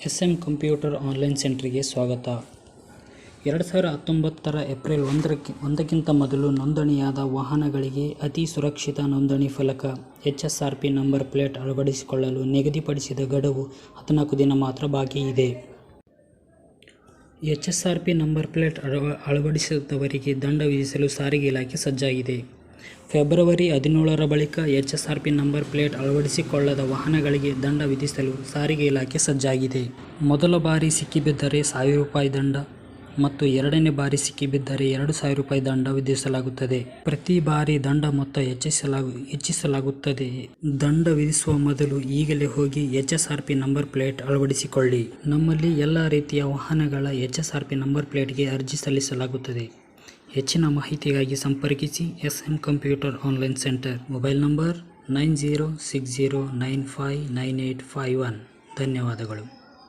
SM computer online ಸೆಂಟರ್ಗೆ ಸ್ವಾಗತ. 2019 April 1ಕ್ಕಿಂತ ಮೊದಲು ನೋಂದಣಿಯಾದ ವಾಹನಗಳಿಗೆ ಅತಿ ಸುರಕ್ಷಿತ ನೋಂದಣಿ ಫಲಕ HSRP ನಂಬರ್ ಪ್ಲೇಟ್ ಅಳವಡಿಸಿಕೊಳ್ಳಲು ನಿಗದಿಪಡಿಸಿದ ಗಡುವು 14 ದಿನ ಮಾತ್ರ ಬಾಕಿ ಇದೆ. HSRP ನಂಬರ್ ಪ್ಲೇಟ್ ಅಳವಡಿಸಿದವರಿಗೆ ದಂಡ ವಿಧಿಸಲು ಸಾರಿಗೆ ಇಲಾಖೆ ಸಜ್ಜಾಗಿದೆ. ಫೆಬ್ರವರಿ 17ರ ಬಳಿಕ HSRP ನಂಬರ್ ಪ್ಲೇಟ್ ಅಳವಡಿಸಿಕೊಳ್ಳದ ವಾಹನಗಳಿಗೆ ದಂಡ ವಿಧಿಸಲು ಸಾರಿಗೆ ಇಲಾಖೆ ಸಜ್ಜಾಗಿದೆ. ಮೊದಲ ಬಾರಿ ಸಿಕ್ಕಿಬಿದ್ದರೆ ₹1,000 ದಂಡ ಮತ್ತು ಎರಡನೇ ಬಾರಿ ಸಿಕ್ಕಿಬಿದ್ದರೆ ₹2,000 ದಂಡ ವಿಧಿಸಲಾಗುತ್ತದೆ. ಪ್ರತಿ ಬಾರಿ ದಂಡ ಮೊತ್ತ ಹೆಚ್ಚಿಸಲಾಗುತ್ತದೆ. ದಂಡ ವಿಧಿಸುವ ಮೊದಲು ಈಗಲೇ ಹೋಗಿ HSRP ನಂಬರ್ ಪ್ಲೇಟ್ ಅಳವಡಿಸಿಕೊಳ್ಳಿ. ನಮ್ಮಲ್ಲಿ ಎಲ್ಲ ರೀತಿಯ ವಾಹನಗಳ HSRP ನಂಬರ್ ಪ್ಲೇಟ್ಗೆ ಅರ್ಜಿ ಸಲ್ಲಿಸಲಾಗುತ್ತದೆ. ಹೆಚ್ಚಿನ ಮಾಹಿತಿಗಾಗಿ ಸಂಪರ್ಕಿಸಿ SM computer online centre. Mobile number 9060959851. ಧನ್ಯವಾದಗಳು.